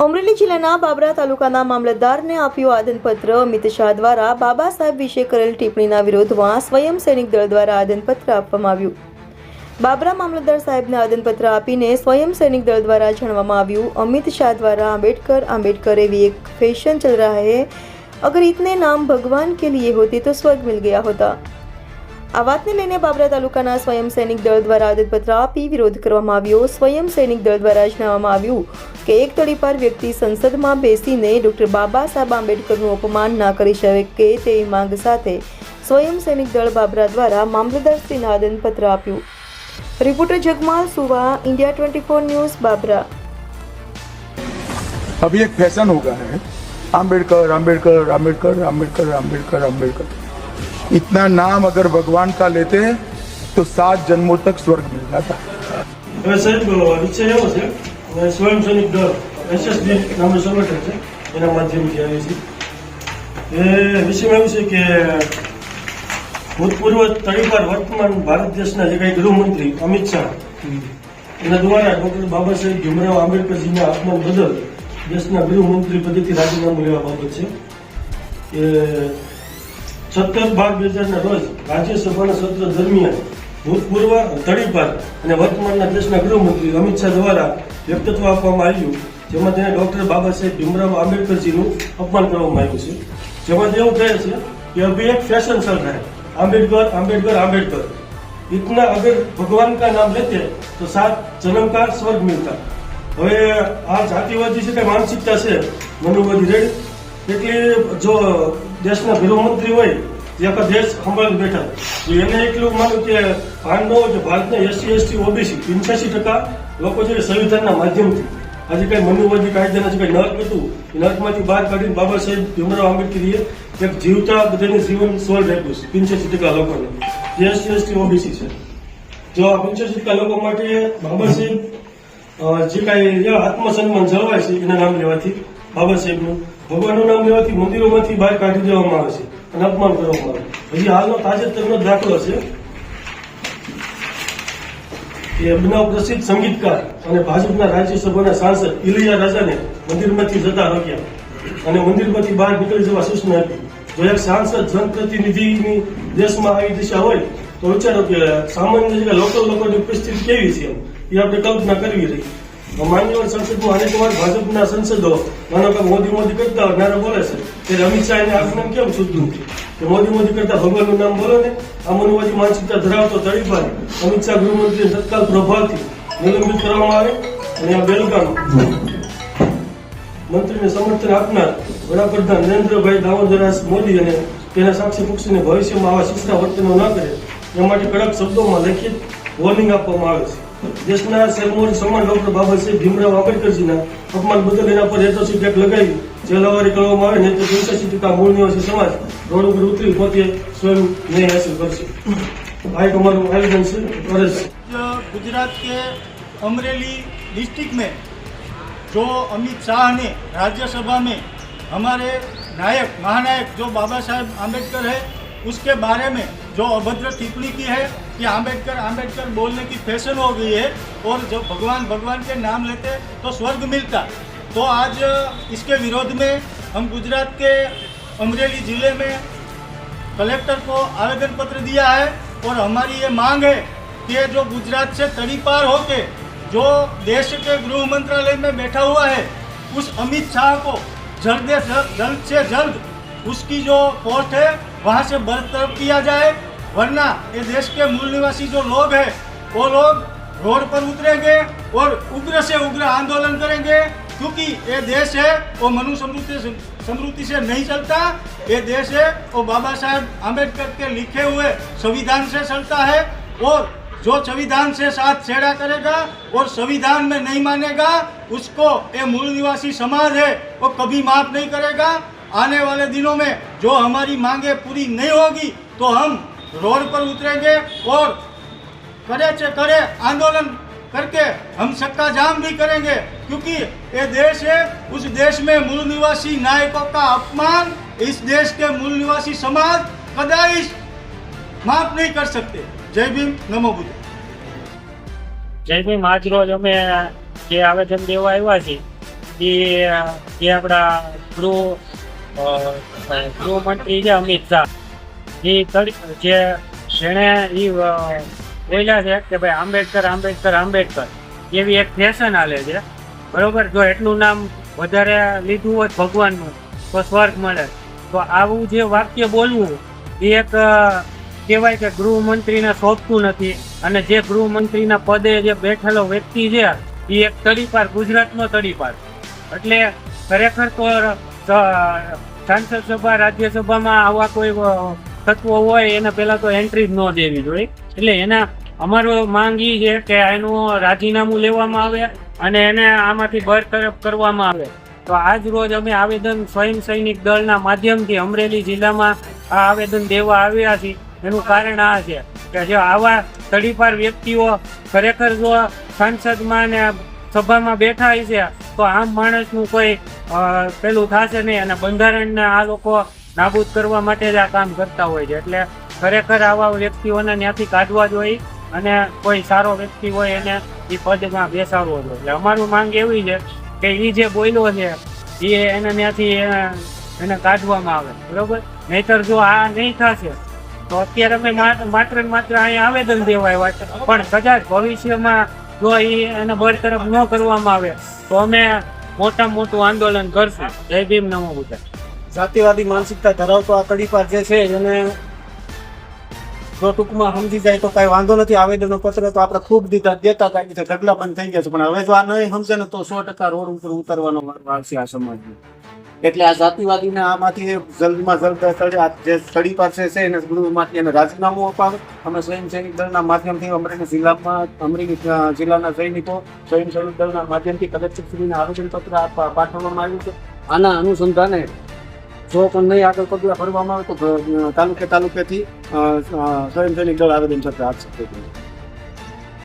અમરેલી જિલ્લાના બાબરા તાલુકાના મામલતદારને આપ્યું આવેદનપત્ર। અમિત શાહ દ્વારા બાબા સાહેબ વિશે કરેલ ટિપ્પણીના વિરોધમાં સ્વયં સૈનિક દળ દ્વારા આવેદનપત્ર આપવામાં આવ્યું। બાબરા મામલતદાર સાહેબને આવેદનપત્ર આપીને સ્વયં સૈનિક દળ દ્વારા જણાવવામાં આવ્યું, अमित शाह द्वारा आम्बेडकर एवी एक फैशन चल रहा है। अगर इतने नाम भगवान के लिए होते तो स्वर्ग मिल गया होता। આ વાતને લઈને બાબરા તાલુકાના સ્વયં સૈનિક દળ દ્વારા આવેદનપત્ર આપી વિરોધ કરવામાં આવ્યો। સ્વયં સૈનિક દળ દ્વારા જણાવવામાં આવ્યું કે એક તડીપાર વ્યક્તિ સંસદમાં બેસીને ડોક્ટર બાબા સાહેબ આંબેડકરનું અપમાન ના કરી શકે તેવી માંગ સાથે સ્વયં સૈનિક દળ બાબરા દ્વારા મામલતદારશ્રીને આવેદનપત્ર આપ્યું। रिपोर्टर जगमाल सुवा, इंडिया 24 न्यूज़, बाबरा। अभी एक फैशन हो गया है, आम्बेडकर आम्बेडकर आम्बेडकर आम्बेडकर आम्बेडकर आम्बेडकर। इतना नाम अगर भगवान का लेते तो 7 जन्मों तक स्वर्ग मिल जाता। साहेब विषय एवो छे, स्वयं सैनिक दल एसएसडी नामનું સંગઠન છે, એના માધ્યમથી આવી છે। એ વિષયમાં એવું છે કે ભૂતપૂર્વ તડીપાર વર્તમાન ભારત દેશના જે કઈ ગૃહમંત્રી અમિત શાહ એના દ્વારા ડોક્ટર બાબા સાહેબ ભીમરાવ આંબેડકરજીના અપમાન બદલ દેશના ગૃહમંત્રી પદેથી રાજીનામું લેવા બાબત છે કે 17/12/2000 રોજ રાજ્યસભાના સત્ર દરમિયાન ભૂતપૂર્વ તડીપાર અને વર્તમાનના દેશના ગૃહમંત્રી અમિત શાહ દ્વારા વ્યક્તિત્વ આપવામાં આવ્યું, જેમાં તેને ડોક્ટર બાબા સાહેબ ભીમરાવ આંબેડકરજીનું અપમાન કરવામાં આવ્યું છે। જેમાં એવું કહે છે કે અભી એક ફેશન ચલ रहा है, आम्बेडकर आम्बेडकर आम्बेडकर। इतना अगर भगवान का नाम लेते तो 7 जन्म का स्वर्ग मिलता। હવે આ જાતિવાદી છે કે માનસિકતા છે મનુવાદી રેડ, એટલે જો દેશના ગૃહમંત્રી હોય જે આખા દેશ સંભાળી બેઠા, એને એટલું માનું કે ભાન ન હોય કે ભારતના SC ST OBC 85% લોકો જે સંવિધાનના માધ્યમથી આજે કઈ મનુવાદી કાયદાના જે કઈ નર્ક હતું એ નર્કમાંથી બહાર કાઢીને બાબા સાહેબ ભીમરાવ આંબેડકરીએ એક જીવતા બધાને જીવન સ્વર્ગ આપ્યું છે 85% લોકોને, જે SC ST OBC છે। જો આ 85% લોકો માટે બાબા સાહેબ જે કાંઈ આત્મસન્માન જળવાય છે એના નામ લેવાથી, બાબા સાહેબનું ભગવાનનું નામ લેવાથી મંદિરોમાંથી બહાર કાઢી દેવામાં આવે છે અને અપમાન કરવામાં આવે છે। હજી હાલનો તાજેતરનો દાખલો છે કે બનાવ પ્રસિદ્ધ સંગીતકાર અને ભાજપના રાજ્યસભાના સાંસદ ઇલિયા રાજાને મંદિરમાંથી જતા રોક્યા અને મંદિરમાંથી બહાર નીકળી જવા સૂચના આપી। જો એક સાંસદ જનપ્રતિનિધિની દેશમાં આવી દિશા હોય તો વિચારો કે સામાન્ય જે લોકલ લોકોની પરિસ્થિતિ કેવી છે એ આપણે કલ્પના કરવી રહી। માન્યવર સંસદમાં અનેક વાર ભાજપના સંસદો માનો કે મોદી કરતા નારા બોલે છે, ત્યારે અમિત શાહને આગમન કેમ છૂટતું કે મોદી કરતા ભગવાનનું નામ બોલો ને। આ મનુવાદી માનસિકતા ધરાવતો તડીપાર અમિત શાહ ગૃહમંત્રીને તત્કાલ પ્રભાવથી નિલંબિત કરવામાં આવે અને આ બેલગામ મંત્રીને સમર્થન આપનાર વડાપ્રધાન નરેન્દ્રભાઈ દામોદરદાસ મોદી અને તેના સાક્ષી પક્ષીને ભવિષ્યમાં આવા શિસ્તા વર્તનો ન કરે એ માટે કડક શબ્દોમાં લેખિત વોર્નિંગ આપવામાં આવે છે। દેશના સર્વોચ્ચ સમાન ડોક્ટર બાબા સાહેબ ભીમરાવ આંબેડકરજીના અપમાન બદલ એના પર હેતોસી ટેક લગાવી જેલવારી કરવામાં આવે ને તો 85% મૂળ નિવાસી સમાજ રોડ ઉપર ઉતરી પોતે સ્વયં ન્યાય હાસિલ કરશે। આ એક અમારું આયોજન છે। गुजरात के अमरेली डिस्ट्रिक्ट में जो अमित शाह ने राज्यसभा में हमारे नायक महानायक जो बाबा साहेब आम्बेडकर है उसके बारे में जो अभद्र टिप्पणी की है कि आम्बेडकर आम्बेडकर बोलने की फैशन हो गई है और जो भगवान के नाम लेते तो स्वर्ग मिलता, तो आज इसके विरोध में हम गुजरात के अमरेली ज़िले में कलेक्टर को आवेदन पत्र दिया है और हमारी ये मांग है कि जो गुजरात से तड़ीपार होके जो देश के गृह मंत्रालय में बैठा हुआ है उस अमित शाह को जल्द से जल्द उसकी जो पोस्ट है वहाँ से बरतरफ किया जाए, वरना ये देश के मूल निवासी जो लोग हैं वो लोग रोड पर उतरेंगे और उग्र से उग्र आंदोलन करेंगे, क्योंकि ये देश है वो मनुस्मृति से नहीं चलता। ये देश है वो बाबा साहेब आम्बेडकर के लिखे हुए संविधान से चलता है, और जो संविधान से साथ छेड़ा करेगा और संविधान में नहीं मानेगा उसको ये मूल निवासी समाज है वो कभी माफ नहीं करेगा। आने वाले दिनों में जो हमारी मांगे पूरी नहीं होगी तो हम रोड पर उतरेंगे और करे से करे आंदोलन करके हम सक्का जाम भी करेंगे, क्योंकि ये देश है उस देश में मूल निवासी नायकों का अपमान इस देश के मूल निवासी समाज कदाई माफ नहीं कर सकते। जय भीम, नमो बुद्ध। जय भीम। आज रोज अमे जे आवेदन देवा આવ્યા છીએ એ આપણા ગૃહમંત્રી છે અમિત શાહ, જેણે બોલ્યા છે કે ભાઈ આંબેડકર આંબેડકર આંબેડકર એવી એક ફેશન હાલે છે, બરોબર. જો એટલું નામ વધારે લીધું હોય ભગવાનનું તો સ્વર્ગ મળે, તો આવું જે વાક્ય બોલવું એ એક કહેવાય કે ગૃહમંત્રીને શોભતું નથી. અને જે ગૃહમંત્રીના પદે જે બેઠેલો વ્યક્તિ છે એ એક તડીપાર, ગુજરાતનો તડીપાર. એટલે ખરેખર તો સાંસદ સભા, રાજ્યસભામાં આવા કોઈ તત્વો હોય એને પહેલા તો એન્ટ્રી જ ન દેવી જોઈએ. એટલે એના અમારો માંગ એ છે કે એનું રાજીનામું લેવામાં આવે અને એને આમાંથી બરતરફ કરવામાં આવે. તો આજ રોજ અમે આવેદન સ્વયં સૈનિક દળના માધ્યમથી અમરેલી જિલ્લામાં આ આવેદન દેવા આવ્યા છીએ. એનું કારણ આ છે કે જો આવા તડીપાર વ્યક્તિઓ ખરેખર જો સાંસદમાં ને સભામાં બેઠા હોય છે તો આમ માણસનું કોઈ પેલું થશે નહીં, અને બંધારણને આ લોકો નાબૂદ કરવા માટે જ આ કામ કરતા હોય છે. એટલે ખરેખર આવા વ્યક્તિઓને ત્યાંથી કાઢવા જોઈએ અને કોઈ સારો વ્યક્તિ હોય એને એ પદમાં બેસાડવો જોઈએ. એટલે અમારું માંગ એવી છે કે એ જે બોલ્યો છે એ એને ત્યાંથી એને કાઢવામાં આવે, બરોબર. નહીતર જો આ નહીં થશે તો અત્યારે અમે માત્ર ને માત્ર અહીંયા આવેદન દેવા આવ્યા છે, પણ કદાચ ભવિષ્યમાં જો એને બરતરફ ન કરવામાં આવે તો અમે મોટામાં મોટું આંદોલન કરશું. જય ભીમ, નમો બુદ્ધાય. જાતિવાદી માનસિકતા ધરાવતો આ તડીપાર જે છે એને જો ટૂંકમાં સમજી જાય તો કાંઈ વાંધો નથી. આવેદનો પત્ર તો આપણે ખૂબ દેતા હતા, ઢગલા બંધ થઈ ગયા છે, પણ હવે જો આ નહીં સમજે ને તો 100% રોડ ઉપર ઉતરવાનો વારો આવશે આ સમાજને. એટલે આ જાતિવાદીને આમાંથી જલ્દમાં જલ્દ જે તડીપાર છે એને ગૃહમાંથી એને રાજીનામું અપાવે. અમે સ્વયં સૈનિક દળના માધ્યમથી અમરેલી જિલ્લાના સૈનિકો સ્વયં સૈનિક દળના માધ્યમથી કલેક્ટરશ્રીને આવેદનપત્ર પાઠવવામાં આવ્યું છે. આના અનુસંધાને જો પણ નહીં આગળ પગલાં ભરવામાં આવે તો તાલુકેથી સ્વયં સૈનિક દળ આવેદનપત્ર આપશે.